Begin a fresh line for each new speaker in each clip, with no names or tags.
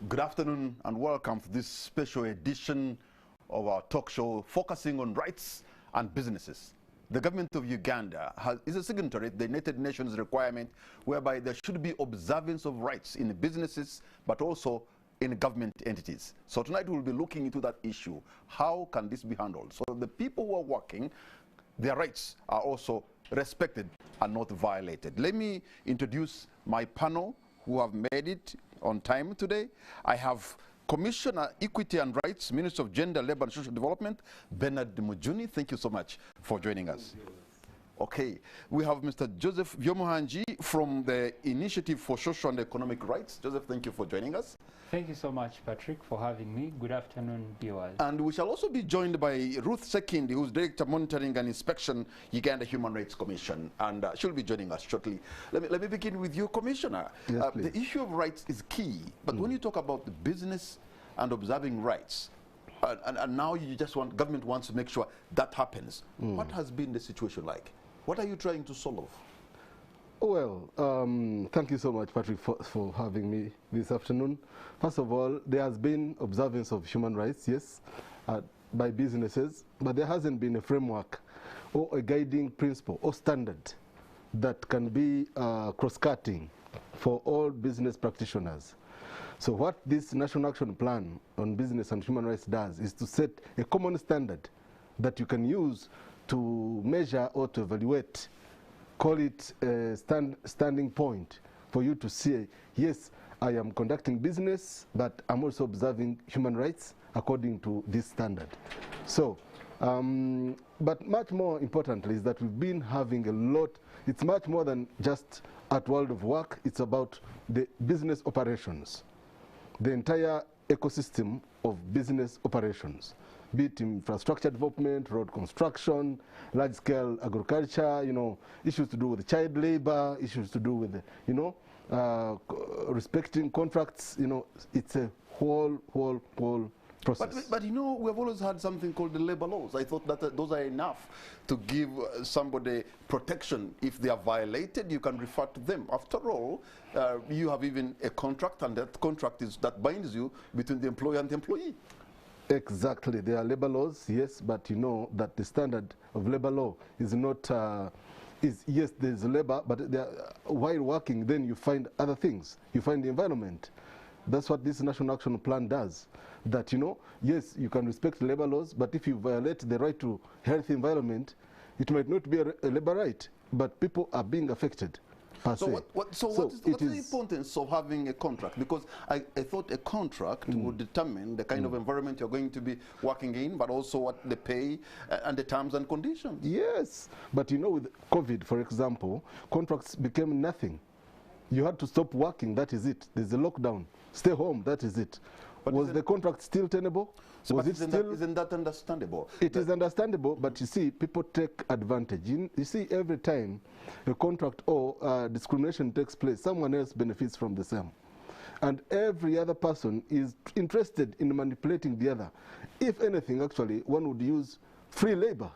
Good afternoon and welcome to this special edition of our talk show focusing on rights and businesses. The government of Uganda is a signatory to the United Nations requirement whereby there should be observance of rights in businesses but also in government entities. So tonight we'll be looking into that issue. How can this be handled? So the people who are working, their rights are also respected and not violated. Let me introduce my panel who have made it on time today. I have Commissioner Equity and Rights, Minister of Gender, Labour and Social Development, Bernard Mujuni. Thank you so much for joining us. Okay, we have Mr. Joseph Vyomuhanji from the Initiative for Social and Economic Rights. Joseph, thank you for joining us.
Thank you so much, Patrick, for having me. Good afternoon, viewers.
And we shall also be joined by Ruth Sekindi, who's Director Monitoring and Inspection, Uganda Human Rights Commission, and she'll be joining us shortly. Let me begin with you, Commissioner.
Yes,
the issue of rights is key, but when you talk about the business and observing rights, and now you just want, government wants to make sure that happens. What has been the situation like? What are you trying to solve?
Well, thank you so much, Patrick, for having me this afternoon. First of all, there has been observance of human rights, yes, by businesses, but there hasn't been a framework or a guiding principle or standard that can be cross-cutting for all business practitioners. So what this National Action Plan on Business and Human Rights does is to set a common standard that you can use to measure or to evaluate, call it a standing point for you to say, yes, I am conducting business, but I'm also observing human rights according to this standard. So, but much more importantly is that we've been having a lot, it's much more than just at World of Work, it's about the business operations, the entire ecosystem of business operations, be it infrastructure development, road construction, large-scale agriculture, issues to do with child labor, issues to do with, respecting contracts, it's a whole process.
But we've always had something called the labor laws. I thought that those are enough to give somebody protection. If they are violated, you can refer to them. After all, you have even a contract, and that contract is that binds you between the employer and the employee.
Exactly. There are labor laws, yes, but you know that the standard of labor law is not, yes, there's labor, but while working, then you find other things. You find the environment. That's what this National Action Plan does. That, yes, you can respect labor laws, but if you violate the right to healthy environment, it might not be a labor right, but people are being affected.
So what is the importance of having a contract? Because I thought a contract would determine the kind of environment you're going to be working in, but also what the pay and the terms and conditions.
Yes, but with COVID, for example, contracts became nothing. You had to stop working, that is it. There's a lockdown. Stay home, that is it. But was the contract still tenable?
So isn't that understandable?
It is understandable, but you see, people take advantage. You see, every time a contract or discrimination takes place, someone else benefits from the same. And every other person is interested in manipulating the other. If anything, actually, one would use free labor,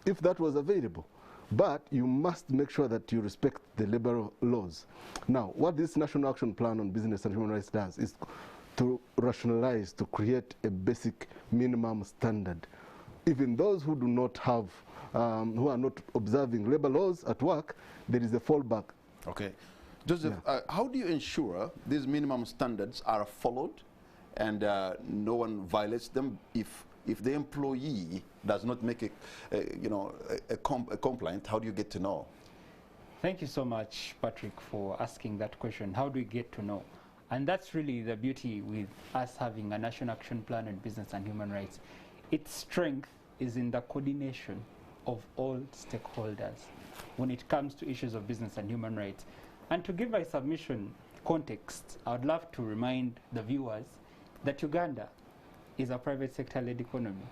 if that was available. But you must make sure that you respect the labor laws. Now, what this National Action Plan on Business and Human Rights does is to rationalize, to create a basic minimum standard. Even those who do not have, who are not observing labor laws at work, there is a fallback.
Okay. Joseph, how do you ensure these minimum standards are followed and no one violates them if the employee does not make a complaint? How do you get to know?
Thank you so much, Patrick, for asking that question. How do we get to know? And that's really the beauty with us having a National Action Plan on Business and Human Rights. Its strength is in the coordination of all stakeholders when it comes to issues of business and human rights. And to give my submission context, I would love to remind the viewers that Uganda is a private sector-led economy.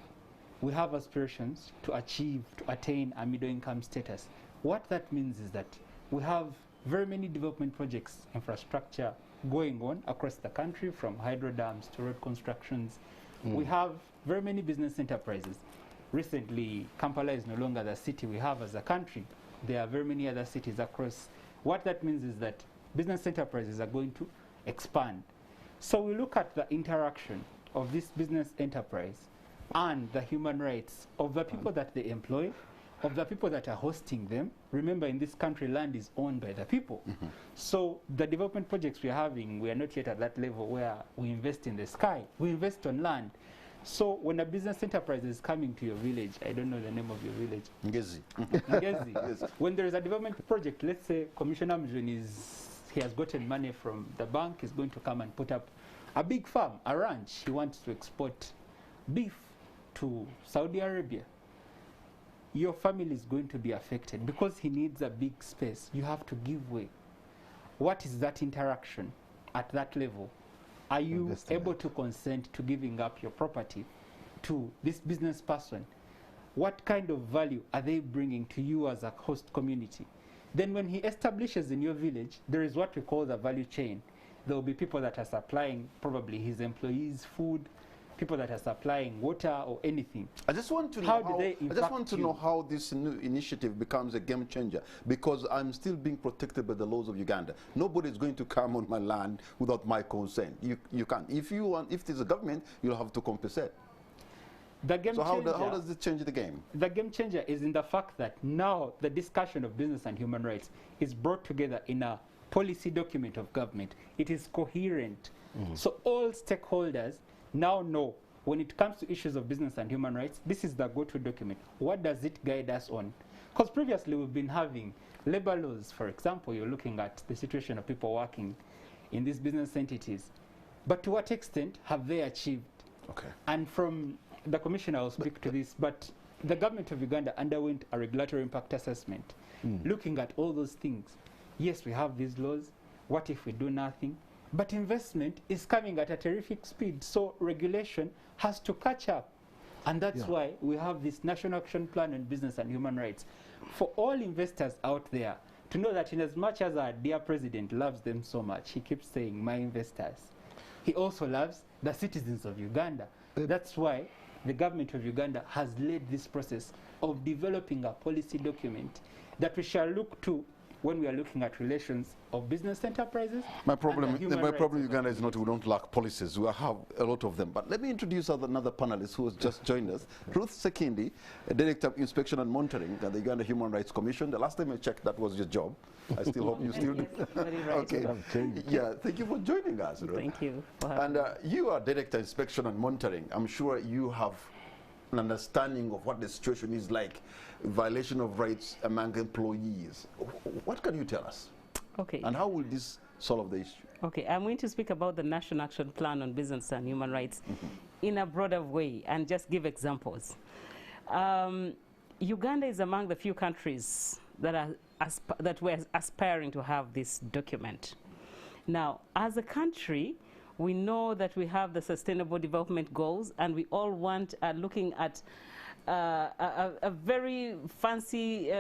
We have aspirations to attain a middle-income status. What that means is that we have very many development projects, infrastructure going on across the country, from hydro dams to road constructions. We have very many business enterprises. Recently, Kampala is no longer the city we have as a country. There are very many other cities across. What that means is that business enterprises are going to expand. So we look at the interaction of this business enterprise and the human rights of the people that they employ, of the people that are hosting them. Remember, in this country, land is owned by the people. So the development projects we're having, we are not yet at that level where we invest in the sky. We invest on land. So when a business enterprise is coming to your village, I don't know the name of your village.
Ngezi.
Ngezi.
Yes.
When there is a development project, let's say Commissioner Mjuni he has gotten money from the bank, is going to come and put up a big farm, a ranch. He wants to export beef to Saudi Arabia. Your family is going to be affected because he needs a big space. You have to give way. What is that interaction at that level? Are you able to consent to giving up your property to this business person? What kind of value are they bringing to you as a host community? Then when he establishes in your village, there is what we call the value chain. There will be people that are supplying probably his employees food, people that are supplying water or anything.
I just want to know how this new initiative becomes a game changer, because I'm still being protected by the laws of Uganda. Nobody is going to come on my land without my consent. You can't. If there's a government, you'll have to compensate. So how does it change the game?
The game changer is in the fact that now the discussion of business and human rights is brought together in a policy document of government. It is coherent. So all stakeholders now know when it comes to issues of business and human rights, this is the go-to document. What does it guide us on? Because previously we've been having labor laws, for example. You're looking at the situation of people working in these business entities. But to what extent have they achieved? Okay. And from the Commissioner will speak to this, but the government of Uganda underwent a regulatory impact assessment, looking at all those things. Yes, we have these laws. What if we do nothing? But investment is coming at a terrific speed, so regulation has to catch up. And that's why we have this National Action Plan on Business and Human Rights. For all investors out there to know that in as much as our dear president loves them so much, he keeps saying, my investors, he also loves the citizens of Uganda. That's why the government of Uganda has led this process of developing a policy document that we shall look to when we are looking at relations of business enterprises.
My problem in Uganda is not we don't lack policies. We have a lot of them. But let me introduce another panelist who has just joined us. Ruth Sekindi, Director of Inspection and Monitoring at the Uganda Human Rights Commission. The last time I checked, that was your job. I still hope you still do. Okay. Yeah, thank you for joining us, Ruth.
Thank you.
And you are Director of Inspection and Monitoring. I'm sure you have an understanding of what the situation is like, violation of rights among employees. What can you tell us?
Okay.
And how will this solve the issue?
Okay, I'm going to speak about the National Action Plan on Business and Human Rights in a broader way and just give examples. Uganda is among the few countries that were aspiring to have this document. Now, as a country, we know that we have the Sustainable Development Goals, and we all want looking at a very fancy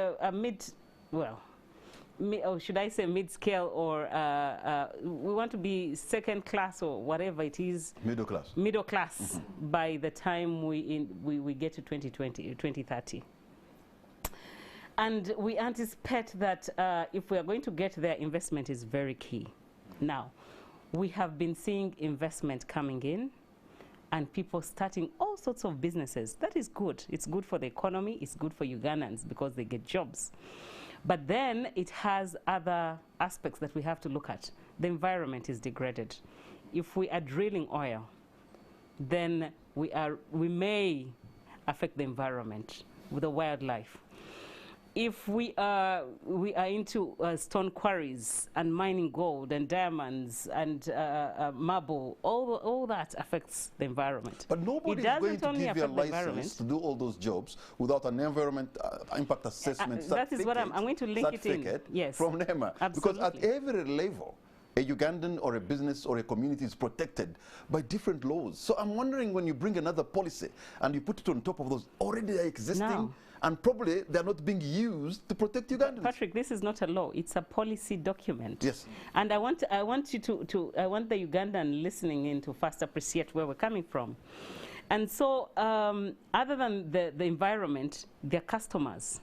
should I say mid-scale, or we want to be second class or whatever it is.
Middle class.
Middle class by the time we get to 2030. And we anticipate that if we are going to get there, investment is very key. Now, we have been seeing investment coming in and people starting all sorts of businesses. That is good. It's good for the economy. It's good for Ugandans because they get jobs. But then it has other aspects that we have to look at. The environment is degraded. If we are drilling oil, then we may affect the environment with the wildlife. If we are into stone quarries and mining gold and diamonds and marble, all that affects the environment.
But nobody is going to give you a license to do all those jobs without an environment impact assessment certificate. That is what I'm going to link it in. Yes. From NEMA. Absolutely. Because at every level, a Ugandan or a business or a community is protected by different laws. So I'm wondering, when you bring another policy and you put it on top of those already existing, and probably they're not being used to protect Ugandans.
Patrick, this is not a law; it's a policy document.
Yes.
And I want the Ugandan listening in to first appreciate where we're coming from. And so, other than the environment, their customers.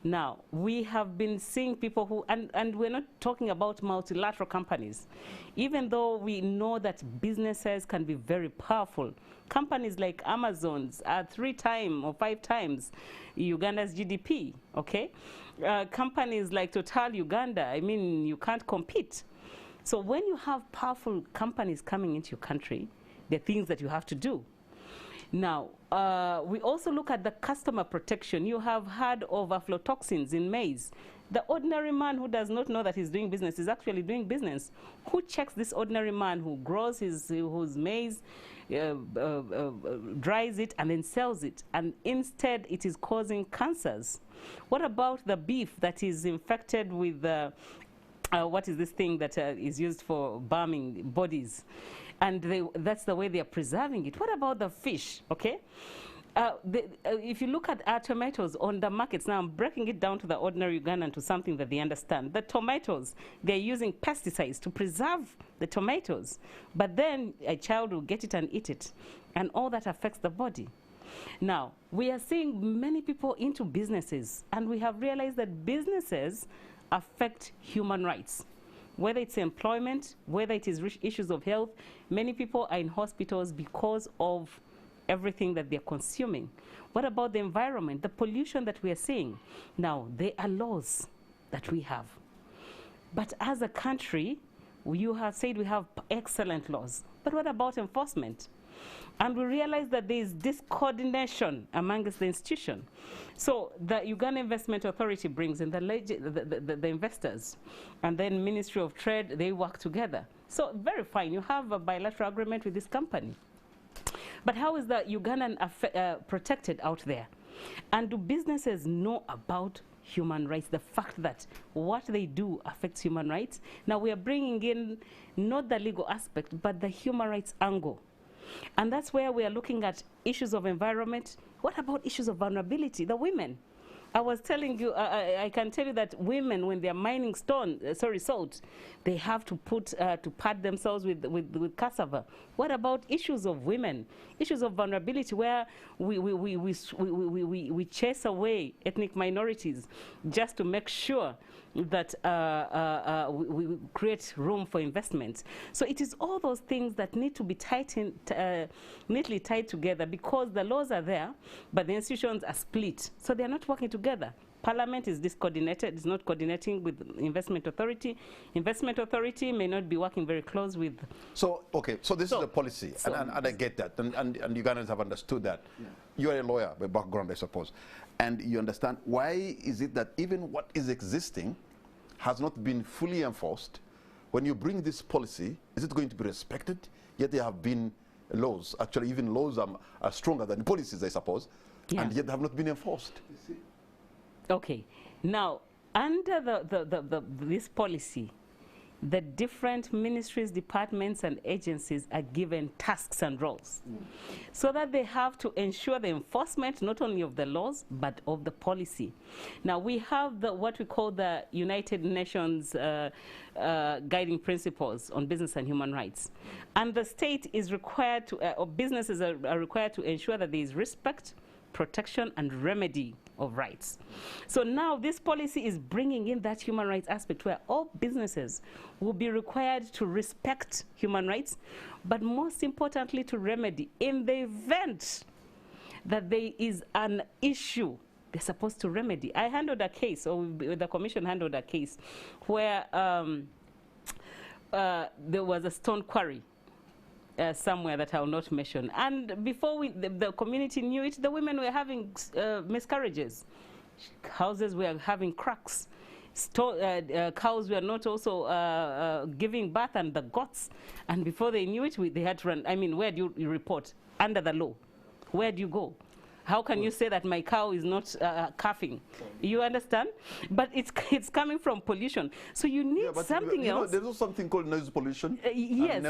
Now, we have been seeing people who, and we're not talking about multilateral companies, even though we know that businesses can be very powerful. Companies like Amazon's are 3 times or 5 times Uganda's GDP, okay? Companies like Total Uganda, I mean, you can't compete. So when you have powerful companies coming into your country, there are things that you have to do. Now, we also look at the customer protection. You have heard of aflatoxins in maize. The ordinary man who does not know that he's doing business is actually doing business. Who checks this ordinary man who grows his maize, dries it, and then sells it? And instead, it is causing cancers. What about the beef that is infected with, what is this thing that is used for embalming bodies? And that's the way they are preserving it. What about the fish, okay? If you look at our tomatoes on the markets, now I'm breaking it down to the ordinary Ugandan to something that they understand. The tomatoes, they're using pesticides to preserve the tomatoes. But then a child will get it and eat it. And all that affects the body. Now, we are seeing many people into businesses. And we have realized that businesses affect human rights. Whether it's employment, whether it is issues of health, many people are in hospitals because of everything that they're consuming. What about the environment, the pollution that we are seeing? Now, there are laws that we have. But as a country, you have said we have excellent laws. But what about enforcement? And we realize that there is discoordination amongst the institution. So the Uganda Investment Authority brings in the investors, and then Ministry of Trade, they work together. So very fine, you have a bilateral agreement with this company. But how is the Ugandan protected out there? And do businesses know about human rights, the fact that what they do affects human rights? Now we are bringing in not the legal aspect, but the human rights angle. And that's where we are looking at issues of environment. What about issues of vulnerability? The women. I was telling you, I can tell you that women, when they're mining salt, they have to pad themselves with cassava. What about issues of women? Issues of vulnerability, where we chase away ethnic minorities just to make sure that we create room for investment. So it is all those things that need to be neatly tied together, because the laws are there, but the institutions are split. So they're not working together. Parliament is discoordinated, is not coordinating with Investment Authority. Investment Authority may not be working very close with...
So, okay, so this is the policy, and I get that, and Ugandans have understood that. Yeah. You are a lawyer by background, I suppose, and you understand why is it that even what is existing has not been fully enforced. When you bring this policy, is it going to be respected? Yet there have been laws, actually even laws are stronger than policies, I suppose, yeah, and yet they have not been enforced.
Okay, now under this policy, the different ministries, departments, and agencies are given tasks and roles, so that they have to ensure the enforcement not only of the laws but of the policy. Now we have what we call the United Nations guiding principles on business and human rights, and the state is required to, or businesses are required to ensure that there is respect, protection, and remedy of rights. So now this policy is bringing in that human rights aspect, where all businesses will be required to respect human rights, but most importantly to remedy. In the event that there is an issue, they're supposed to remedy. I handled a case, or the commission handled a case, where there was a stone quarry somewhere that I will not mention. And before the community knew it, the women were having miscarriages. Houses were having cracks. Cows were not also giving birth, and the goats. And before they knew it, they had to run. I mean, where do you report? Under the law. Where do you go? How can you say that my cow is not calving? You understand? But it's coming from pollution. So you need something else.
There's also something called noise pollution.
Yes,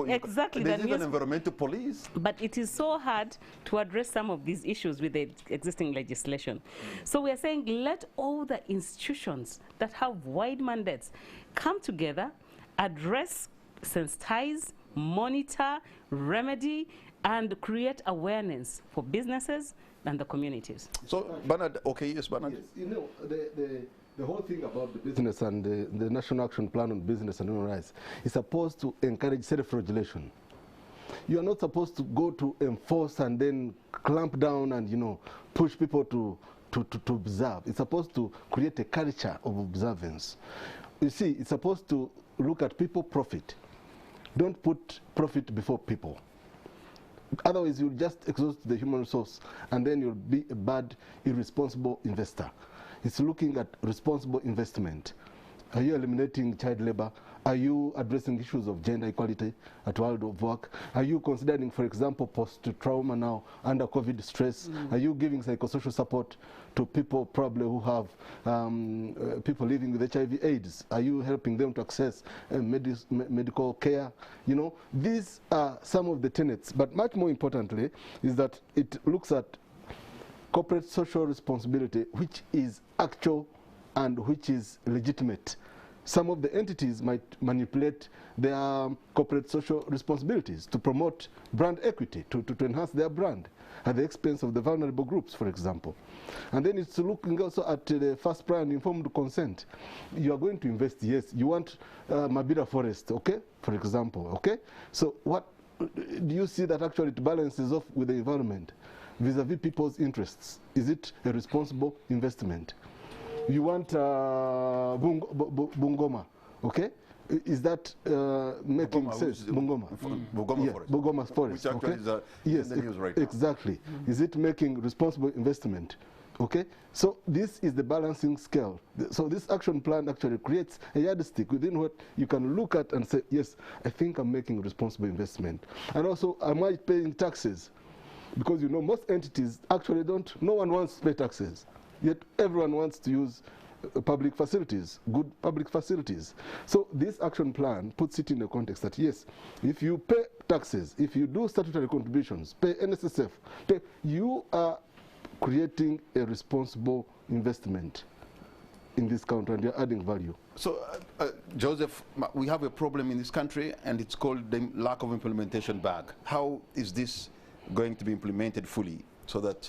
exactly.
There's even environmental police.
But it is so hard to address some of these issues with the existing legislation. So we are saying, let all the institutions that have wide mandates come together, address, sensitize, monitor, remedy, and create awareness for businesses, and the communities.
So, Bernard, okay, yes, Bernard.
Yes, you know, the whole thing about the business and the National Action Plan on Business and Human Rights is supposed to encourage self-regulation. You are not supposed to go to enforce and then clamp down and, you know, push people to observe. It's supposed to create a culture of observance. You see, it's supposed to look at people profit. Don't put profit before people. Otherwise, you'll just exhaust the human resource and then you'll be a bad, irresponsible investor. It's looking at responsible investment. Are you eliminating child labor? Are you addressing issues of gender equality at world of work? Are you considering, for example, post-trauma now under COVID stress? Are you giving psychosocial support to people probably who have people living with HIV/AIDS? Are you helping them to access medical care? You know, these are some of the tenets, but much more importantly is that it looks at corporate social responsibility, which is actual and which is legitimate. Some of the entities might manipulate their corporate social responsibilities to promote brand equity, to enhance their brand at the expense of the vulnerable groups, for example. And then it's looking also at the first prior and informed consent. You are going to invest, yes, you want Mabira Forest, okay, for example, okay? So what do you see that actually it balances off with the environment vis-a-vis people's interests? Is it a responsible investment? You want Bungoma, okay? Is that making
Bungoma,
sense? Bungoma.
Bungoma
Yeah,
Forest.
Bungoma's forest.
Which actually
Okay?
is in the news right now.
Exactly. Is it making responsible investment? Okay? So this is the balancing scale. So this action plan actually creates a yardstick within what you can look at and say, yes, I think I'm making responsible investment. And also, am I paying taxes? Because, you know, most entities actually don't, no one wants to pay taxes. Yet everyone wants to use public facilities, good public facilities. So this action plan puts it in the context that, yes, if you pay taxes, if you do statutory contributions, pay NSSF, you are creating a responsible investment in this country and you're adding value.
So, Joseph, we have a problem in this country and it's called the lack of implementation bag. How is this going to be implemented fully so that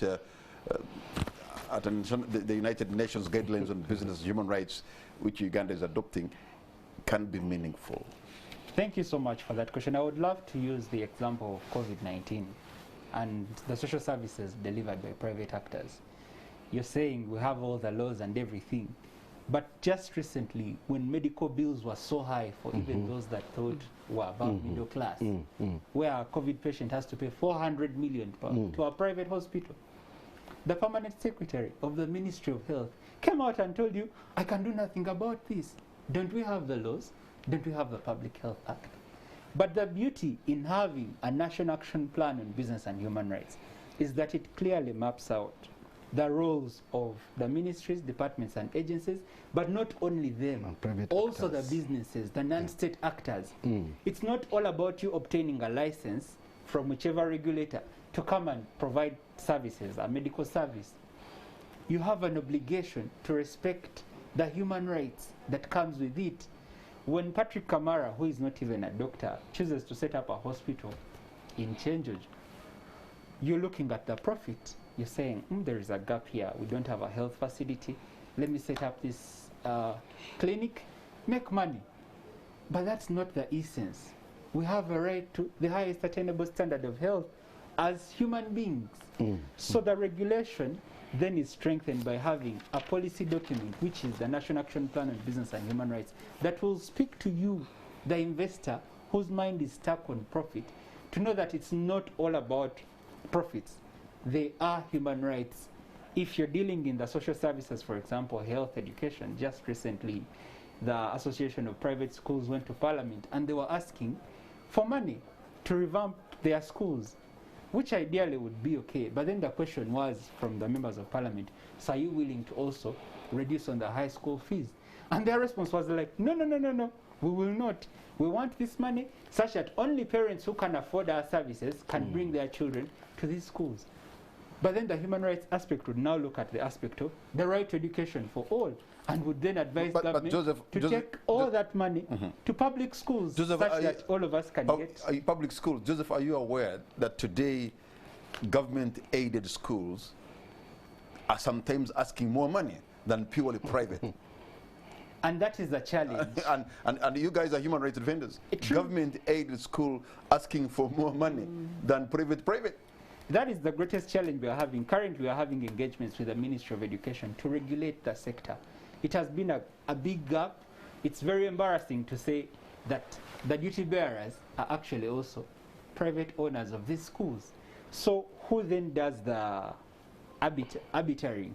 the United Nations guidelines on business and human rights, which Uganda is adopting, can be meaningful?
Thank you so much for that question. I would love to use the example of COVID-19 and the social services delivered by private actors. You're saying we have all the laws and everything, but just recently, when medical bills were so high for even those that thought were above middle class, where a COVID patient has to pay 400 million to a private hospital, the permanent secretary of the Ministry of Health came out and told you, I can do nothing about this. Don't we have the laws? Don't we have the Public Health Act? But the beauty in having a National Action Plan on Business and Human Rights is that it clearly maps out the roles of the ministries, departments, and agencies, but not only them, also the businesses, the non-state actors. It's not all about you obtaining a license from whichever regulator to come and provide services, a medical service. You have an obligation to respect the human rights that comes with it. When Patrick Kamara, who is not even a doctor, chooses to set up a hospital in Chenjojo, you're looking at the profit. You're saying, there is a gap here. We don't have a health facility. Let me set up this clinic, make money. But that's not the essence. We have a right to the highest attainable standard of health as human beings. So the regulation then is strengthened by having a policy document, which is the National Action Plan on Business and Human Rights, that will speak to you, the investor, whose mind is stuck on profit, to know that it's not all about profits. They are human rights. If you're dealing in the social services, for example, health, education, just recently, the Association of Private Schools went to Parliament and they were asking for money to revamp their schools, which ideally would be okay. But then the question was from the members of Parliament, so are you willing to also reduce on the high school fees? And their response was like, no, we will not. We want this money such that only parents who can afford our services can bring their children to these schools. But then the human rights aspect would now look at the aspect of the right to education for all, and would then advise government to take all that money to public schools, such that all of us can get.
Public schools. Joseph, are you aware that today government-aided schools are sometimes asking more money than purely private.
And that is the challenge.
and you guys are human rights defenders. Government-aided school asking for more money than private.
That is the greatest challenge we are having. Currently, we are having engagements with the Ministry of Education to regulate the sector. It has been a big gap. It's very embarrassing to say that the duty bearers are actually also private owners of these schools. So who then does the arbitrating?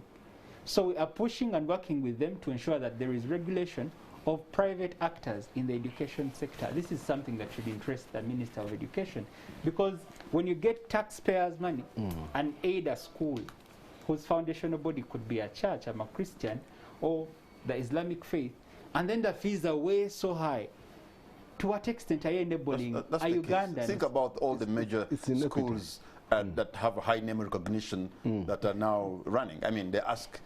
So we are pushing and working with them to ensure that there is regulation of private actors in the education sector. This is something that should interest the Minister of Education, because when you get taxpayers' money and aid a school whose foundational body could be a church, a Christian, or the Islamic faith, and then the fees are way so high, to what extent are you enabling a Ugandan?
Think about all the major schools that have a high name recognition that are now running. I mean, they ask,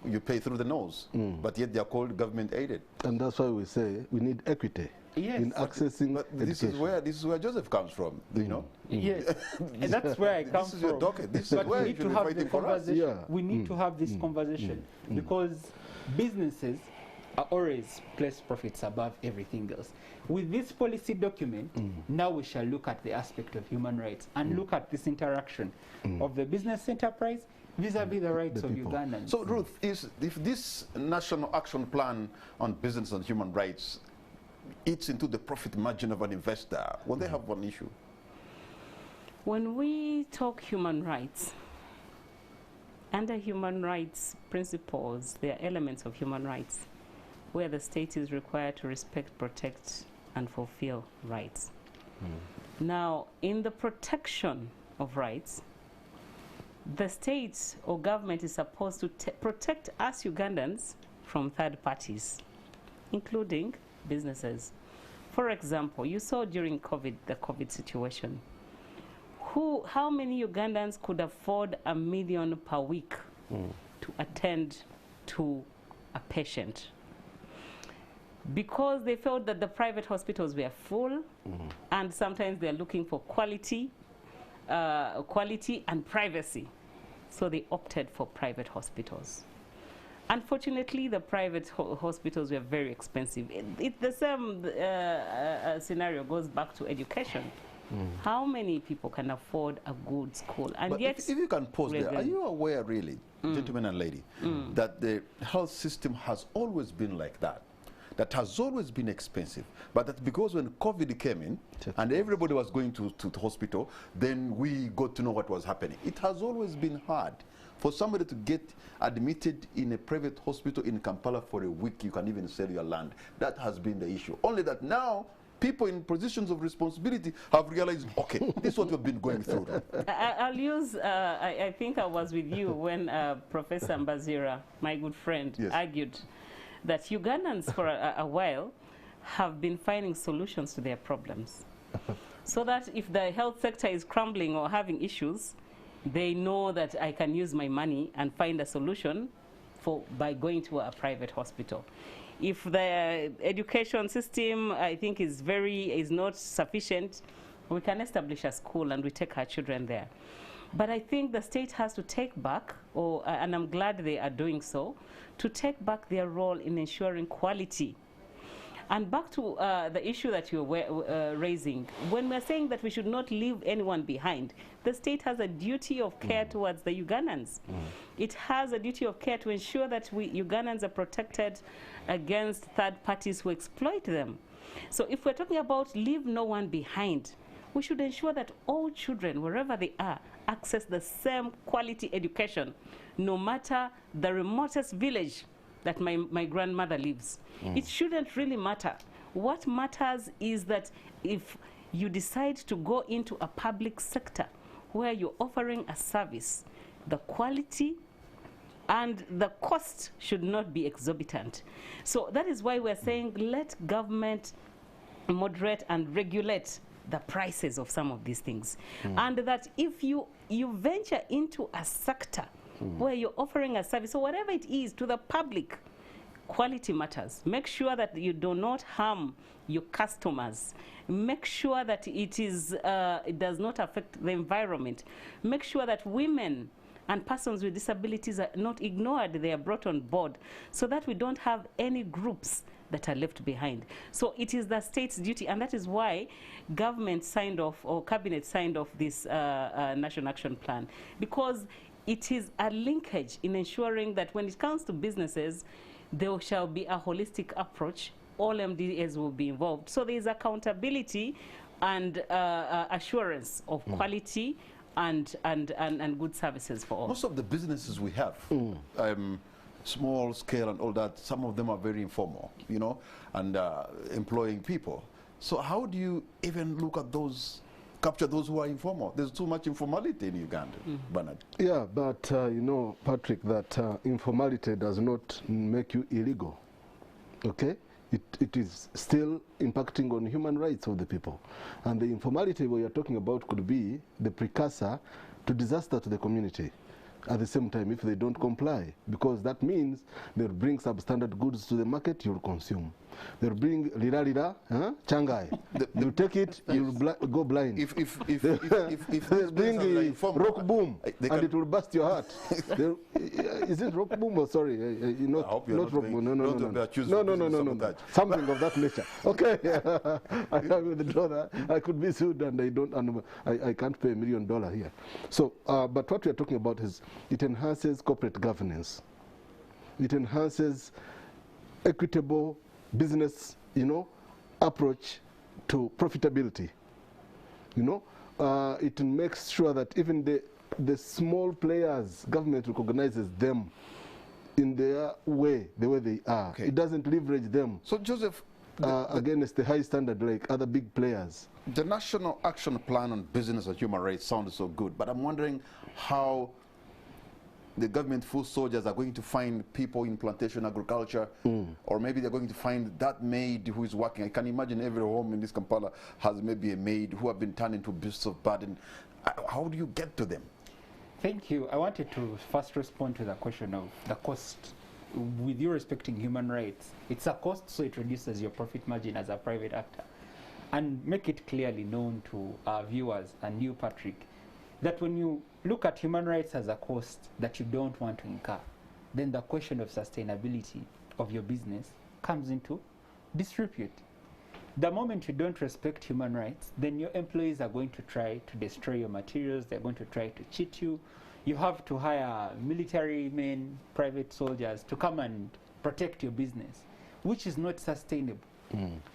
you pay through the nose, but yet they are called government aided. And
that's why we say we need equity in accessing education.
This is where Joseph comes from, you know?
Yes, and that's where I come from.
This is your docket. This is where you should be fighting for us.
We need to have this conversation because businesses are always place profits above everything else. With this policy document, now we shall look at the aspect of human rights and look at this interaction of the business enterprise vis-a-vis the rights of Ugandans.
So, Ruth, if this National Action Plan on Business and Human Rights eats into the profit margin of an investor, will they have one issue?
When we talk human rights, under human rights principles, there are elements of human rights where the state is required to respect, protect, and fulfill rights. Now, in the protection of rights, the state or government is supposed to protect us Ugandans from third parties, including businesses. For example, you saw during COVID, the COVID situation, how many Ugandans could afford $1 million per week to attend to a patient? Because they felt that the private hospitals were full, and sometimes they're looking for quality and privacy. So they opted for private hospitals. Unfortunately, the private hospitals were very expensive. The same scenario goes back to education. How many people can afford a good school? And
but
yet,
if you can pause there, are you aware really, gentlemen and lady, that the health system has always been like that? That has always been expensive, but that because when COVID came in and everybody was going to the hospital, then we got to know what was happening. It has always been hard for somebody to get admitted in a private hospital in Kampala for a week. You can even sell your land. That has been the issue. Only that now people in positions of responsibility have realized, okay, this is what we've been going through.
I'll use, I think I was with you when Professor Mbazira, my good friend, argued that Ugandans for a while have been finding solutions to their problems. So that if the health sector is crumbling or having issues, they know that I can use my money and find a solution by going to a private hospital. If the education system, I think, is not sufficient, we can establish a school and we take our children there. But I think the state has to take back, and I'm glad they are doing so, to take back their role in ensuring quality. And back to the issue that you were raising, when we're saying that we should not leave anyone behind, the state has a duty of care towards the Ugandans. It has a duty of care to ensure that Ugandans are protected against third parties who exploit them. So if we're talking about leave no one behind, we should ensure that all children, wherever they are, access the same quality education, no matter the remotest village that my grandmother lives. It shouldn't really matter. What matters is that if you decide to go into a public sector where you're offering a service, the quality and the cost should not be exorbitant. So that is why we're saying let government moderate and regulate the prices of some of these things. And that if you venture into a sector where you're offering a service, or whatever it is, to the public, quality matters. Make sure that you do not harm your customers. Make sure that it does not affect the environment. Make sure that women and persons with disabilities are not ignored, they are brought on board, so that we don't have any groups that are left behind. So it is the state's duty, and that is why government signed off, or cabinet signed off, this National Action Plan, because it is a linkage in ensuring that when it comes to businesses, there shall be a holistic approach. All MDAs will be involved. So there is accountability and assurance of quality and good services for all.
Most of the businesses we have, small scale and all that, some of them are very informal, you know, and employing people. So how do you even look at those, capture those who are informal? There's too much informality in Uganda, Bernard.
Yeah, but you know, Patrick, that informality does not make you illegal, okay? It is still impacting on human rights of the people. And the informality we are talking about could be the precursor to disaster to the community at the same time if they don't comply, because that means they'll bring substandard goods to the market, you'll consume. They'll bring lira, changai. They'll take it, you'll go blind.
If
They'll bring rock boom, and it will burst your heart. Is it rock boom or sorry? Not rock boom. No. Something of that nature. Okay, I withdraw that. I could be sued, and I can't pay $1 million here. So, but what we are talking about is it enhances corporate governance. It enhances equitable business, you know, approach to profitability. You know, it makes sure that even the small players, government recognizes them in their way, the way they are. Okay. It doesn't leverage them.
So, Joseph,
against the high standard like other big players.
The National Action Plan on Business and Human Rights sounds so good, but I'm wondering how the government foot soldiers are going to find people in plantation agriculture, or maybe they're going to find that maid who is working. I can imagine every home in this Kampala has maybe a maid who have been turned into beasts of burden. How do you get to them?
Thank you. I wanted to first respond to the question of the cost. With you respecting human rights, it's a cost, so it reduces your profit margin as a private actor. And make it clearly known to our viewers and you, Patrick, that when you look at human rights as a cost that you don't want to incur, then the question of sustainability of your business comes into disrepute. The moment you don't respect human rights, then your employees are going to try to destroy your materials, they're going to try to cheat you. You have to hire military men, private soldiers to come and protect your business, which is not sustainable.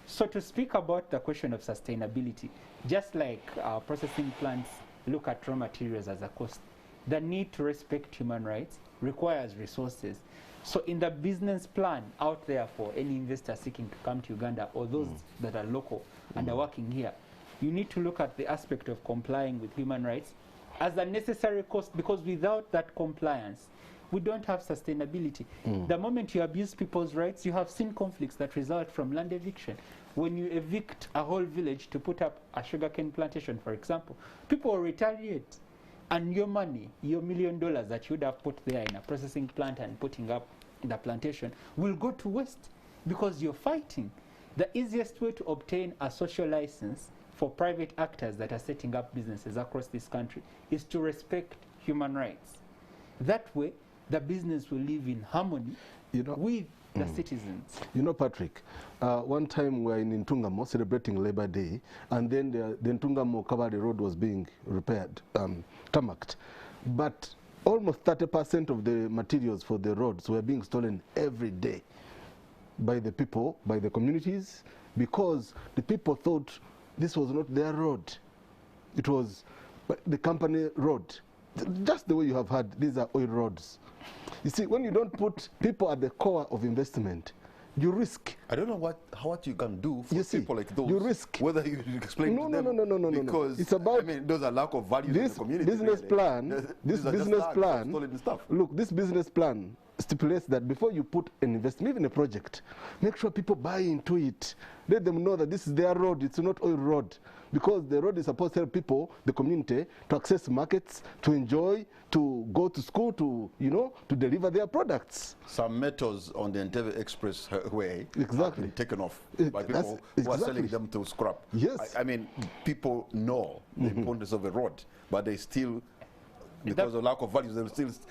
So to speak about the question of sustainability, just like processing plants look at raw materials as a cost, the need to respect human rights requires resources. So in the business plan out there for any investor seeking to come to Uganda, or those that are local and are working here, you need to look at the aspect of complying with human rights as a necessary cost, because without that compliance, we don't have sustainability. The moment you abuse people's rights, you have seen conflicts that result from land eviction. When you evict a whole village to put up a sugarcane plantation, for example, people will retaliate. And your money, your $1 million that you would have put there in a processing plant and putting up in the plantation will go to waste because you're fighting. The easiest way to obtain a social license for private actors that are setting up businesses across this country is to respect human rights. That way, the business will live in harmony with the citizens.
You know, Patrick, one time we were in Ntungamo celebrating Labor Day, and then the Ntungamo Kabale Road was being repaired, tarmacked. But almost 30% of the materials for the roads were being stolen every day by the people, by the communities, because the people thought this was not their road. It was the company road. Just the way you have had, these are oil roads. You see, when you don't put people at the core of investment, you risk.
I don't know what you can do for people like those.
You risk.
Whether you explain to them.
No.
Because
it's about,
I mean, those are lack of value in the community.
Business plan. This business plan. Look, this business plan stipulates that before you put an investment, even a project, make sure people buy into it. Let them know that this is their road. It's not oil road. Because the road is supposed to help people, the community, to access markets, to enjoy, to go to school, to, to deliver their products.
Some metals on the NTV Expressway have been taken off by people who are selling them to scrap.
Yes.
I mean, people know the importance of a road, but they still because of lack of values,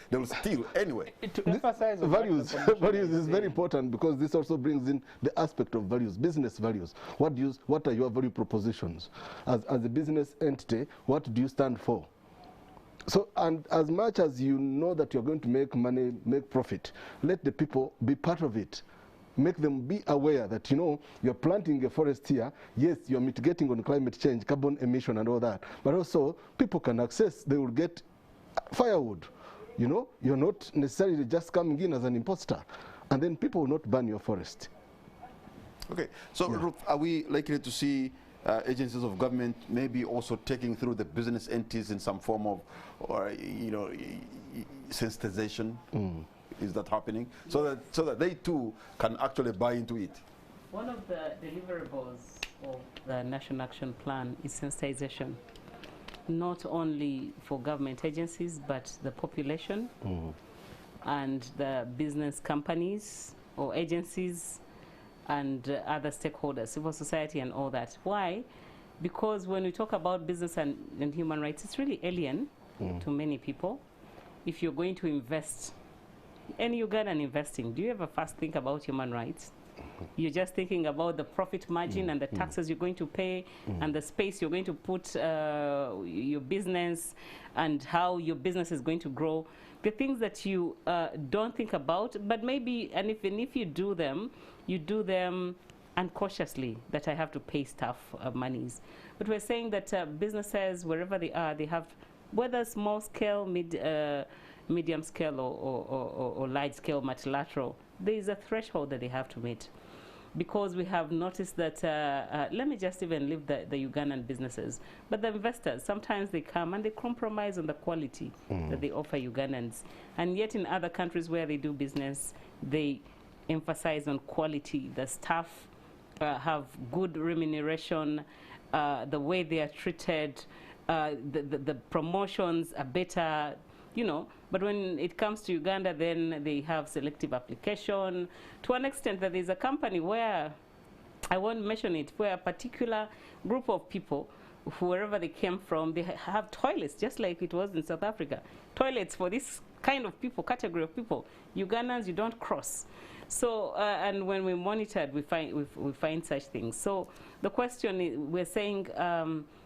they will steal anyway.
To emphasize on
Values,
what the commissioner
values is very
saying.
important, because this also brings in the aspect of values, business values. What are your value propositions? As a business entity, what do you stand for? So, and as much as you know that you're going to make money, make profit, let the people be part of it. Make them be aware that, you know, you're planting a forest here. Yes, you're mitigating on climate change, carbon emission and all that. But also, people can access, they will get firewood. You know, you're not necessarily just coming in as an imposter. And then people will not burn your forest.
Okay, so
Yeah.
Ruth, are we likely to see agencies of government maybe also taking through the business entities in some form of, or you know, sensitization? Is that happening? So that they too can actually buy into it.
One of the deliverables of the National Action Plan is sensitization, not only for government agencies, but the population and the business companies or agencies and other stakeholders, civil society and all that. Why? Because when we talk about business and human rights, it's really alien to many people. If you're going to invest, any Ugandan investing, do you ever first think about human rights? You're just thinking about the profit margin and the taxes you're going to pay and the space you're going to put your business and how your business is going to grow. The things that you don't think about, but maybe, and even if you do them uncautiously, that I have to pay staff monies. But we're saying that businesses, wherever they are, they have, whether small scale, medium scale or large scale, multilateral, there is a threshold that they have to meet. Because we have noticed that, let me just even leave the Ugandan businesses, but the investors, sometimes they come and they compromise on the quality that they offer Ugandans. And yet in other countries where they do business, they emphasize on quality. The staff have good remuneration, the way they are treated, the promotions are better, you know. But when it comes to Uganda, then they have selective application to an extent that there's a company where, I won't mention it, where a particular group of people, wherever they came from, they have toilets, just like it was in South Africa. Toilets for this kind of people, category of people. Ugandans, you don't cross. So, and when we monitored, we find such things. So the question is, we're saying,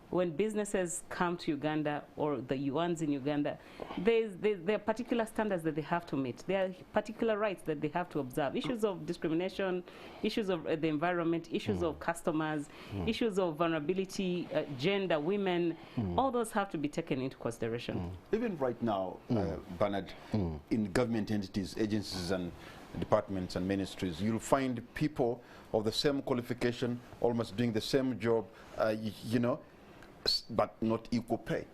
when businesses come to Uganda or the yuans in Uganda, there are particular standards that they have to meet. There are particular rights that they have to observe. Issues of discrimination, issues of the environment, issues of customers, issues of vulnerability, gender, women, all those have to be taken into consideration.
Even right now, Bernard, in government entities, agencies and departments and ministries, you'll find people of the same qualification, almost doing the same job, you know, but not equal pay.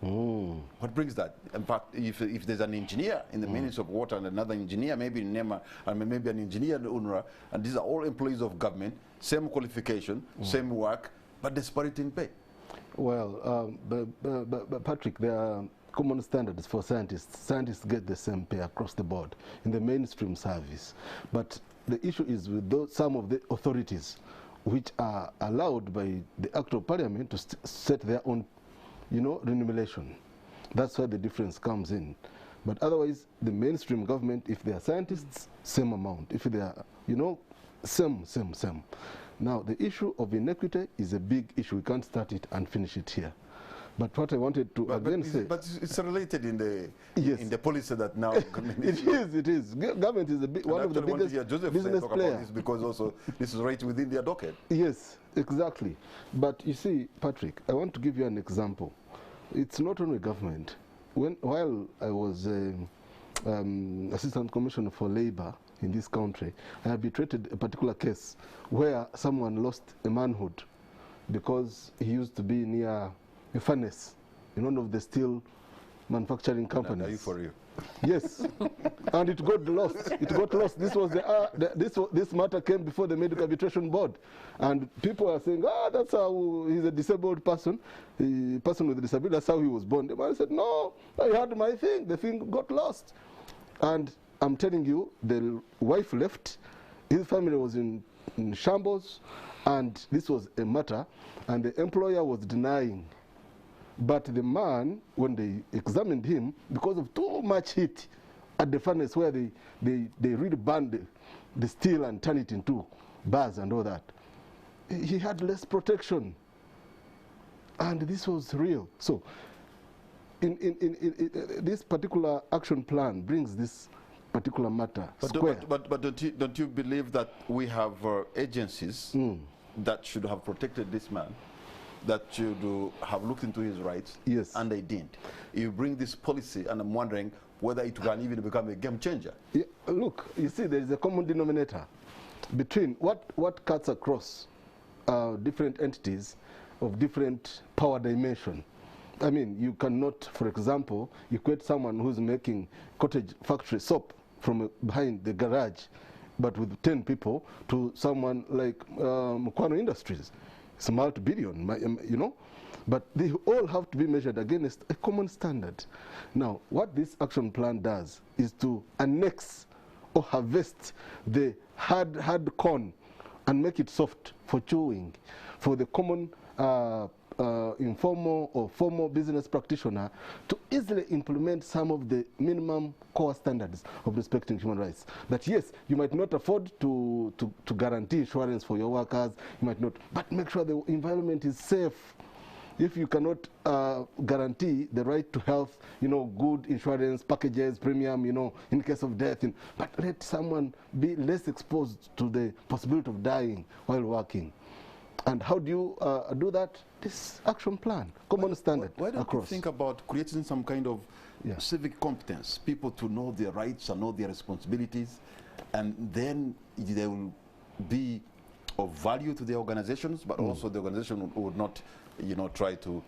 What brings that? In fact, if there's an engineer in the Ministry of Water and another engineer maybe in NEMA and maybe an engineer in UNRWA, and these are all employees of government, same qualification, same work, but disparity in pay.
Well, but Patrick, there are common standards for scientists. Scientists get the same pay across the board in the mainstream service. But the issue is with some of the authorities which are allowed by the Act of Parliament to set their own, you know, remuneration. That's where the difference comes in. But otherwise, the mainstream government, if they are scientists, same amount. If they are, you know, same. Now, the issue of inequity is a big issue. We can't start it and finish it here. But what I wanted to say...
But it's related in the in the policy that now...
It is. Government is one of the biggest business players.
Because also this is right within their docket.
Yes, exactly. But you see, Patrick, I want to give you an example. It's not only government. While I was Assistant Commissioner for Labor in this country, I arbitrated a particular case where someone lost a manhood because he used to be near a furnace in one of the steel manufacturing companies.
Are you for real?
Yes, and it got lost. It got lost. This was this matter came before the Medical Arbitration Board, and people are saying, that's how he's a disabled person, a person with a disability. That's how he was born. The man said, no, I had my thing. The thing got lost, and I'm telling you, the wife left. His family was in shambles, and this was a matter, and the employer was denying But the man, when they examined him, because of too much heat at the furnace where they really burned the steel and turn it into bars and all that, he had less protection. And this was real. So in this particular action plan brings this particular matter square.
But don't you believe that we have agencies that should have protected this man, that should have looked into his rights?
Yes. And
they didn't? You bring this policy, and I'm wondering whether it can even become a game changer.
Yeah, look, you see, there is a common denominator between what cuts across different entities of different power dimension. I mean, you cannot, for example, equate someone who's making cottage factory soap from behind the garage, but with 10 people, to someone like Mukwano Industries. It's multi-billion, you know. But they all have to be measured against a common standard. Now, what this action plan does is to annex or harvest the hard corn and make it soft for chewing, for the common informal or formal business practitioner to easily implement some of the minimum core standards of respecting human rights. That yes, you might not afford to guarantee insurance for your workers, you might not, but make sure the environment is safe. If you cannot guarantee the right to health, you know, good insurance packages, premium, you know, in case of death, but let someone be less exposed to the possibility of dying while working. And how do you do that? This action plan, common standard
Why don't
across.
you think about creating some kind of civic competence, people to know their rights and know their responsibilities, and then they will be of value to the organizations, but also the organization would not, you know, try to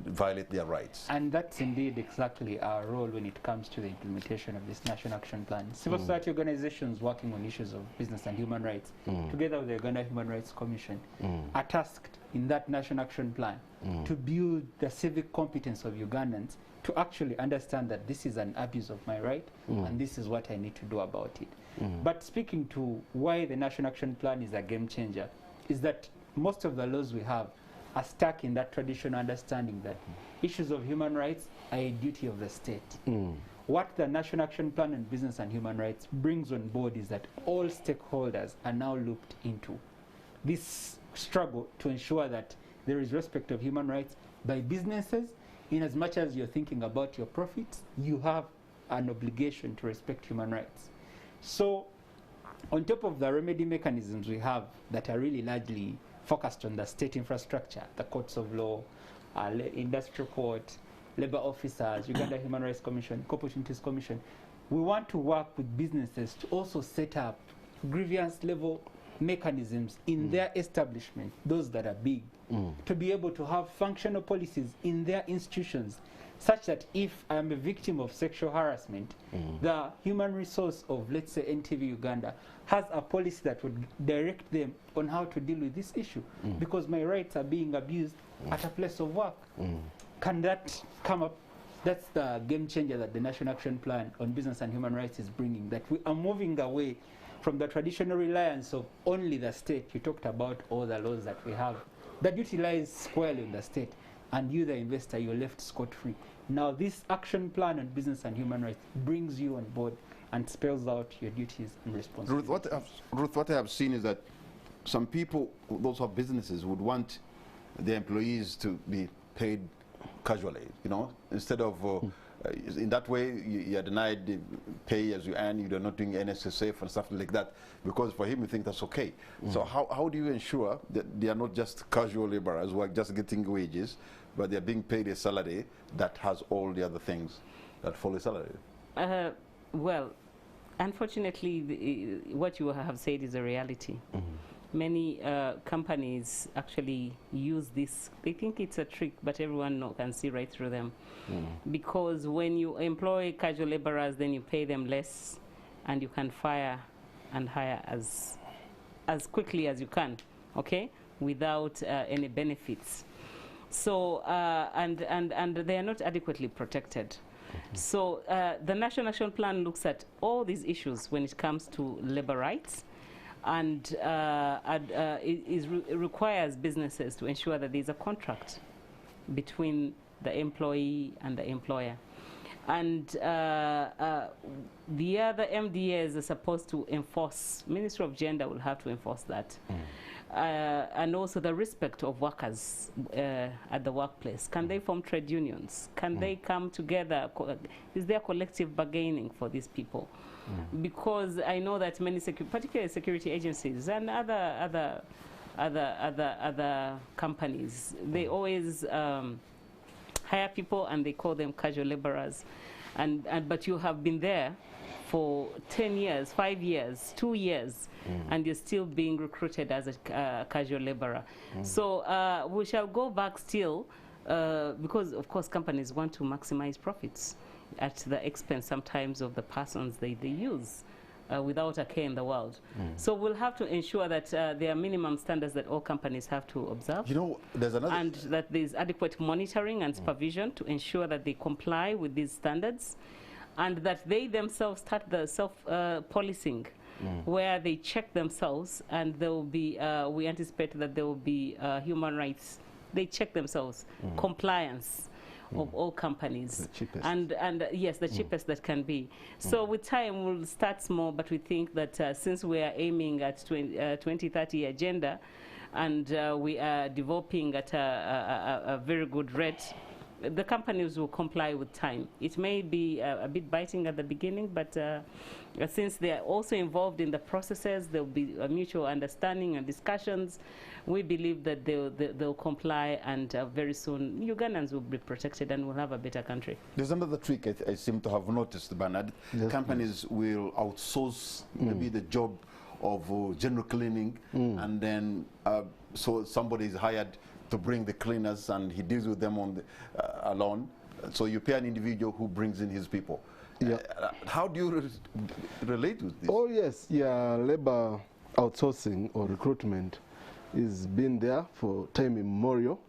violate their rights.
And that's indeed exactly our role when it comes to the implementation of this National Action Plan. Civil society organizations working on issues of business and human rights, together with the Uganda Human Rights Commission, are tasked in that National Action Plan to build the civic competence of Ugandans to actually understand that this is an abuse of my right and this is what I need to do about it. But speaking to why the National Action Plan is a game changer, is that most of the laws we have are stuck in that traditional understanding that issues of human rights are a duty of the state. What the National Action Plan on Business and Human Rights brings on board is that all stakeholders are now looked into this struggle to ensure that there is respect of human rights by businesses. In as much as you're thinking about your profits, you have an obligation to respect human rights. So on top of the remedy mechanisms we have that are really largely focused on the state infrastructure, the courts of law, industrial court, labor officers, Uganda Human Rights Commission, Opportunities Commission, we want to work with businesses to also set up grievance level mechanisms in their establishment, those that are big, to be able to have functional policies in their institutions, such that if I'm a victim of sexual harassment, the human resource of, let's say, NTV Uganda has a policy that would direct them on how to deal with this issue, because my rights are being abused at a place of work. Can that come up? That's the game changer that the National Action Plan on Business and Human Rights is bringing, that we are moving away from the traditional reliance of only the state. You talked about all the laws that we have that utilize squarely on the state, and you, the investor, you're left scot-free. Now this action plan on business and human rights brings you on board and spells out your duties and responsibilities.
Ruth, what I have seen is that some people, those who have businesses, would want their employees to be paid casually, you know, instead of, in that way, you are denied the pay as you earn, you're not doing NSSF and stuff like that, because for him, you think that's okay. So how do you ensure that they are not just casual laborers who are just getting wages, but they're being paid a salary that has all the other things that follow a salary?
Well, unfortunately, what you have said is a reality. Many companies actually use this. They think it's a trick, but everyone can see right through them. Because when you employ casual laborers, then you pay them less, and you can fire and hire as quickly as you can, okay, without any benefits. So, and they are not adequately protected. So the National Action Plan looks at all these issues when it comes to labor rights, and it requires businesses to ensure that there's a contract between the employee and the employer. And the other MDAs are supposed to enforce, Ministry of Gender will have to enforce that. And also the respect of workers at the workplace. Can they form trade unions? Can they come together? Is there collective bargaining for these people? Because I know that many, particularly security agencies and other companies, they always hire people and they call them casual laborers. But you have been there for 10 years, 5 years, 2 years, and you're still being recruited as a casual laborer. So we shall go back still, because of course companies want to maximize profits at the expense sometimes of the persons they use. Without a care in the world. So we'll have to ensure that there are minimum standards that all companies have to observe.
You know, there's another...
And that there's adequate monitoring and supervision to ensure that they comply with these standards, and that they themselves start the self-policing, where they check themselves, and there will be, we anticipate that there will be human rights. They check themselves, compliance of all companies,
the cheapest.
And yes, the cheapest that can be. So with time we'll start small, but we think that since we are aiming at 2030 agenda, and we are developing at a very good rate, the companies will comply with time. It may be a bit biting at the beginning, but since they are also involved in the processes, there will be a mutual understanding and discussions. We believe that they'll comply, and very soon Ugandans will be protected and we'll have a better country.
There's another trick I seem to have noticed, Bernard.
Yes,
companies will outsource maybe the job of general cleaning, and then so somebody is hired to bring the cleaners and he deals with them on the, alone. So you pay an individual who brings in his people.
Yeah.
How do you relate with this?
Oh yes, yeah, labor outsourcing or recruitment is been there for time immemorial.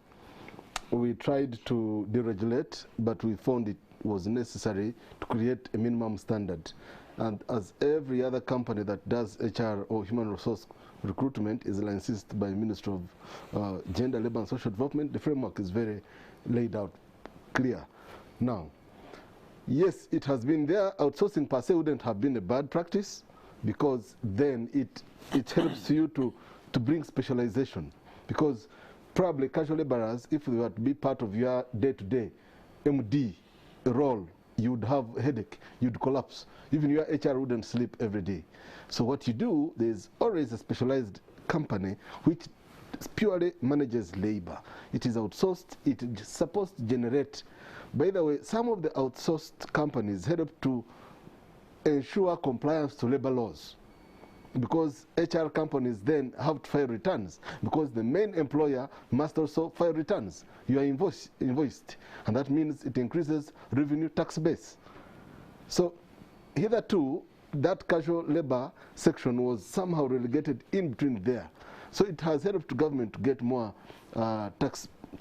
We tried to deregulate, but we found it was necessary to create a minimum standard. And as every other company that does HR or human resource recruitment is licensed by Ministry of Gender, Labour and Social Development, the framework is very laid out, clear. Now, yes, it has been there. Outsourcing per se wouldn't have been a bad practice, because then it helps you to bring specialization. Because probably casual laborers, if they were to be part of your day-to-day MD role, you would have a headache, you'd collapse. Even your HR wouldn't sleep every day. So what you do, there's always a specialized company which purely manages labor. It is outsourced, it is supposed to generate. By the way, some of the outsourced companies head up to ensure compliance to labor laws, because HR companies then have to file returns, because the main employer must also file returns. You are invoiced, and that means it increases revenue tax base. So hitherto, that casual labor section was somehow relegated in between there. So it has helped the government to get more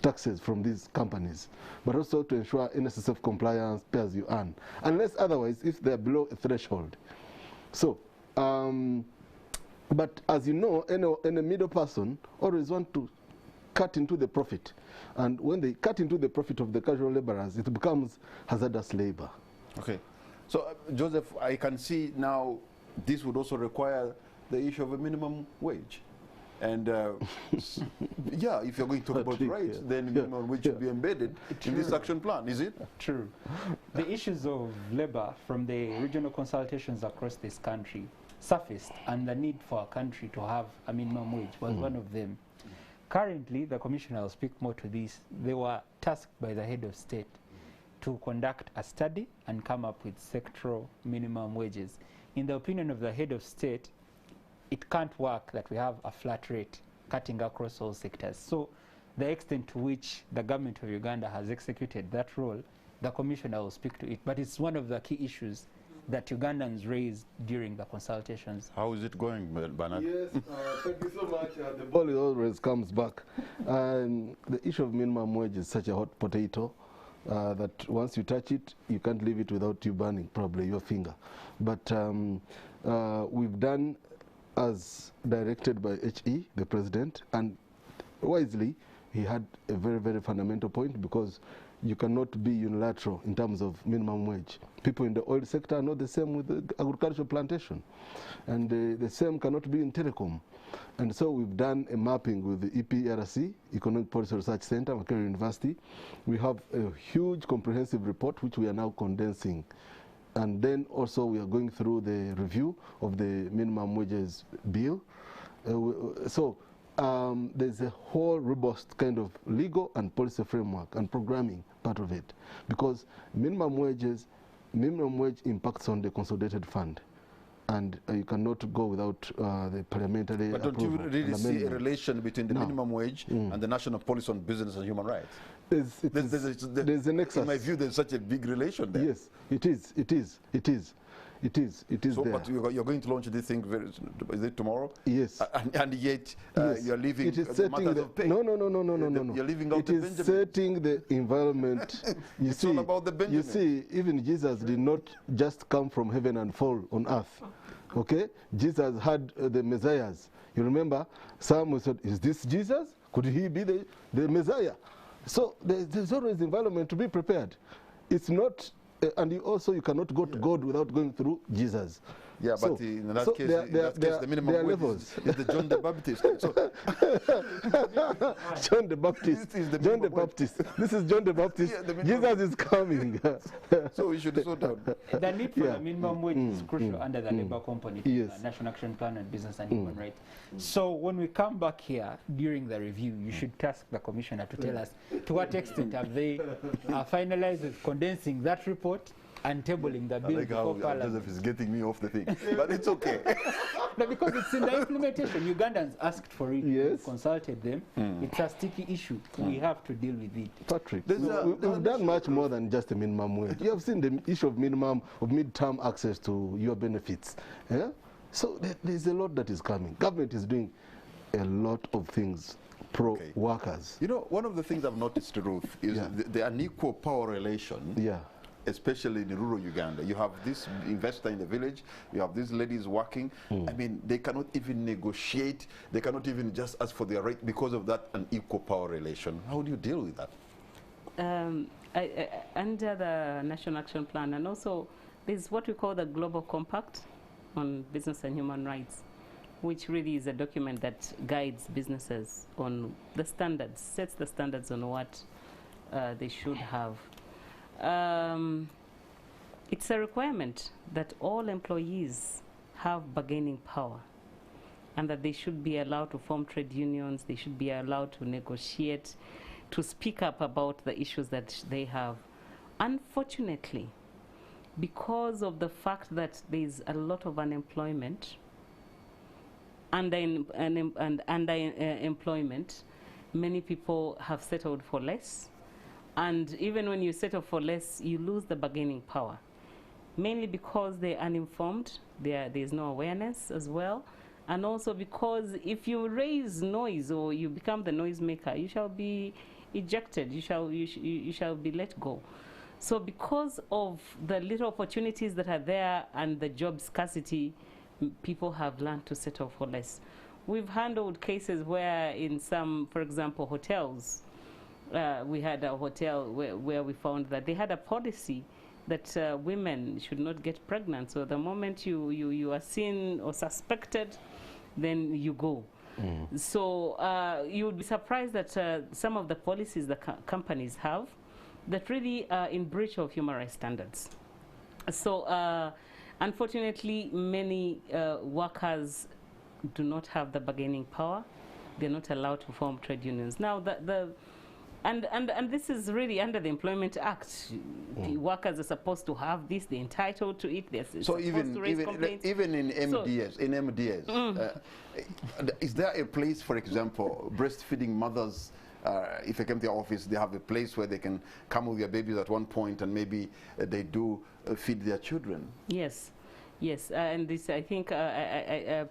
taxes from these companies, but also to ensure NSSF compliance, pay as you earn, unless otherwise if they're below a threshold. So, but as you know, any middle person always want to cut into the profit. And when they cut into the profit of the casual laborers, it becomes hazardous labor.
Okay. So, Joseph, I can see now this would also require the issue of a minimum wage. And yeah, if you're going to talk about rights, then minimum wage should be embedded in this action plan, is it?
True. The issues of labor from the regional consultations across this country surfaced, and the need for a country to have a minimum wage was one of them. Currently, the Commissioner will speak more to this. They were tasked by the head of state to conduct a study and come up with sectoral minimum wages. In the opinion of the head of state, it can't work that we have a flat rate cutting across all sectors. So the extent to which the government of Uganda has executed that role, the Commissioner will speak to it. But it's one of the key issues that Ugandans raised during the consultations.
How is it going, Bernard?
Yes, thank you so much. The ball always comes back. And the issue of minimum wage is such a hot potato that once you touch it, you can't leave it without you burning probably your finger. But we've done as directed by HE, the president, and wisely, he had a very, very fundamental point, because you cannot be unilateral in terms of minimum wage. People in the oil sector are not the same with the agricultural plantation, and the same cannot be in telecom. And so we've done a mapping with the EPRC, Economic Policy Research Center, Makerere University. We have a huge comprehensive report which we are now condensing. And then also we are going through the review of the minimum wages bill. There's a whole robust kind of legal and policy framework and programming part of it, because minimum wage impacts on the consolidated fund, and you cannot go without the parliamentary
approval. But don't you really see a relation between the minimum wage and the National Policy on Business and Human Rights?
There's a nexus.
In my view, there's such a big relation there.
Yes, it is. So, there.
But you're going to launch this thing is it tomorrow?
Yes.
And yet
yes.
you're leaving
it is setting
matters of pay.
No.
You're leaving out
it
the
is
Benjamin.
setting the environment.
It's all about the Benjamin.
You see, even Jesus did not just come from heaven and fall on earth. Okay? Jesus had the messiahs. You remember? Some said, is this Jesus? Could he be the Messiah? So there's always environment to be prepared. It's not... and you cannot go to God without going through Jesus.
Yeah, but in that case, the minimum wage is the John the Baptist. So
John the Baptist. John the Baptist. This is John the Baptist. Yeah, Jesus is coming.
So we should sort out.
The need for the minimum wage is crucial under the labor component, National Action Plan on Business and Human Rights. So when we come back here during the review, you should task the Commissioner to tell us to what extent have they finalized with condensing that report and tabling the bill before Parliament.
Joseph is getting me off the thing, but it's okay.
No, because it's in the implementation. Ugandans asked for it.
Yes.
We consulted them. It's a sticky issue. We have to deal with it.
Patrick, we've done much more than just a minimum wage. You have seen the issue of mid-term access to your benefits. Yeah? So there's a lot that is coming. Government is doing a lot of things pro-workers.
You know, one of the things I've noticed, Ruth, is the unequal power relation.
Yeah.
Especially in rural Uganda. You have this investor in the village, you have these ladies working. I mean, they cannot even negotiate, they cannot even just ask for their right because of that unequal power relation. How do you deal with that?
Under the National Action Plan, and also there's what we call the Global Compact on Business and Human Rights, which really is a document that guides businesses on the standards, sets the standards on what they should have. It's a requirement that all employees have bargaining power, and that they should be allowed to form trade unions, they should be allowed to negotiate, to speak up about the issues that they have. Unfortunately, because of the fact that there's a lot of unemployment, underemployment, many people have settled for less. And even when you settle for less, you lose the bargaining power, mainly because they're uninformed, there's no awareness as well, and also because if you raise noise or you become the noisemaker, you shall be ejected, you shall be let go. So because of the little opportunities that are there and the job scarcity, people have learned to settle for less. We've handled cases where in some, for example, hotels, we had a hotel where we found that they had a policy that women should not get pregnant. So the moment you are seen or suspected, then you go. So you would be surprised that some of the policies the companies have that really are in breach of human rights standards. So unfortunately, many workers do not have the bargaining power. They're not allowed to form trade unions. Now, and this is really under the Employment Act. The workers are supposed to have this, they're entitled to it, they're
so even in MDS, is there a place, for example, breastfeeding mothers, if they come to the office, they have a place where they can come with their babies at one point and maybe they do feed their children?
Yes, yes, and this, I think,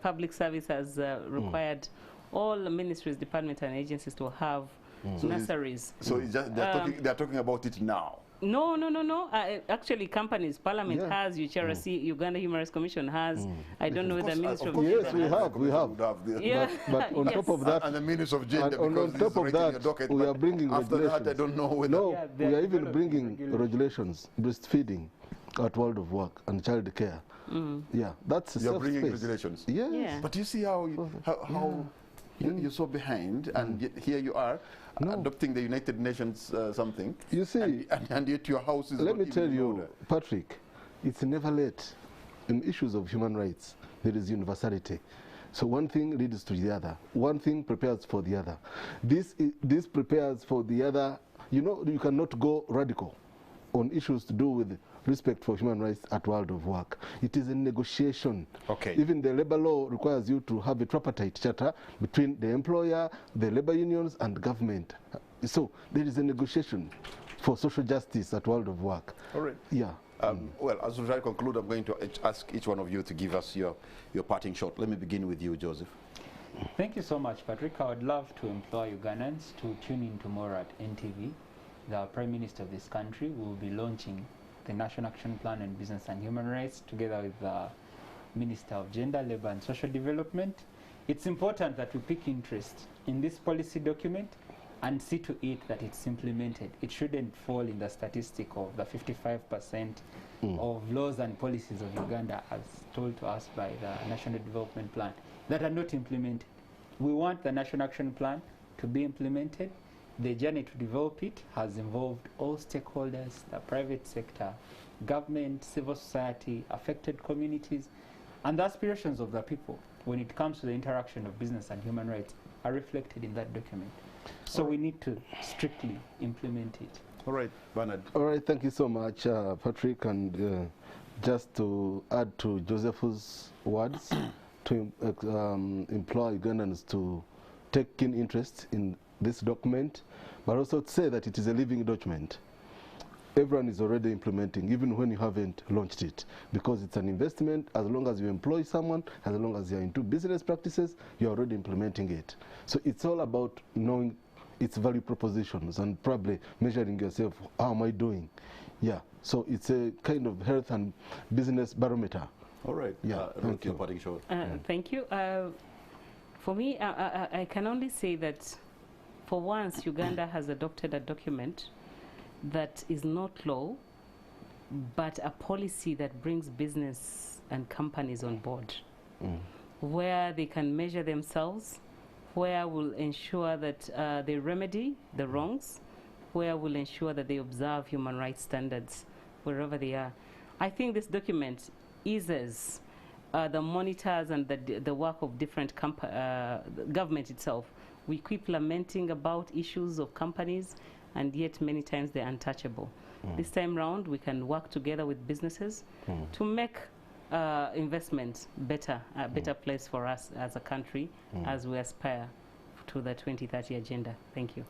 public service has required all the ministries, departments and agencies to have nurseries.
So it's just, they're talking about it now.
No. Actually, companies, Parliament
Yeah.
has, UHRC, Uganda Human Rights Commission has. I don't know the Ministry of
Yes,
Gender
we
has.
have.
Yeah.
But on top of that,
and the Minister of Gender,
and on
because
top
this
of
is written in
that,
your docket,
we
but
are bringing
after
regulations.
that, I don't know whether...
No,
Yeah,
we are even
developing
bringing regulations, breastfeeding at World of Work and child care. Yeah, that's a
You're
safe
bringing
space.
regulations.
Yes.
Yeah.
But you see how you're so behind, and yet here you are adopting the United Nations something.
You see,
and yet your house is
let
not
me tell
even in
you,
order.
Patrick, it's never late. In issues of human rights, there is universality. So one thing leads to the other. One thing prepares for the other. This prepares for the other. You know, you cannot go radical on issues to do with respect for human rights at World of Work. It is a negotiation.
Okay.
Even the labor law requires you to have a tripartite charter between the employer, the labor unions, and government. So there is a negotiation for social justice at World of Work.
All right.
Yeah.
Well, as we try to conclude, I'm going to ask each one of you to give us your parting shot. Let me begin with you, Joseph.
Thank you so much, Patrick. I would love to employ Ugandans to tune in tomorrow at NTV. The Prime Minister of this country will be launching the National Action Plan on Business and Human Rights together with the Minister of Gender, Labour and Social Development. It's important that we pick interest in this policy document and see to it that it's implemented. It shouldn't fall in the statistic of the 55% of laws and policies of Uganda, as told to us by the National Development Plan, that are not implemented. We want the National Action Plan to be implemented. The journey to develop it has involved all stakeholders, the private sector, government, civil society, affected communities, and the aspirations of the people when it comes to the interaction of business and human rights are reflected in that document. So we need to strictly implement it.
All right, Bernard.
All right, thank you so much, Patrick. And just to add to Joseph's words, to employ Ugandans to take keen interest in this document, but also to say that it is a living document. Everyone is already implementing, even when you haven't launched it, because it's an investment. As long as you employ someone, as long as you're into business practices, you're already implementing it. So it's all about knowing its value propositions and probably measuring yourself, how am I doing? Yeah, so it's a kind of health and business barometer.
All right.
Yeah, thank you.
Your parting shot.
Thank you. For me, I can only say that for once, Uganda has adopted a document that is not law, but a policy that brings business and companies on board, where they can measure themselves, where will ensure that they remedy the wrongs, where will ensure that they observe human rights standards wherever they are. I think this document eases the monitors and the work of different government itself. We keep lamenting about issues of companies, and yet many times they're untouchable. This time round, we can work together with businesses to make investment better, a better place for us as a country as we aspire to the 2030 agenda. Thank you.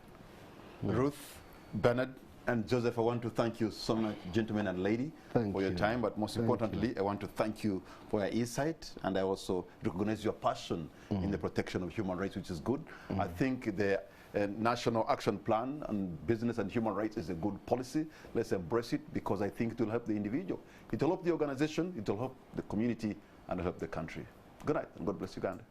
Ruth, Bernard, and Joseph, I want to thank you so much, gentlemen and lady, for your time. But most importantly, I want to thank you for your insight, and I also recognize your passion in the protection of human rights, which is good. I think the National Action Plan on Business and Human Rights is a good policy. Let's embrace it, because I think it will help the individual. It will help the organization, it will help the community, and help the country. Good night, and God bless Uganda.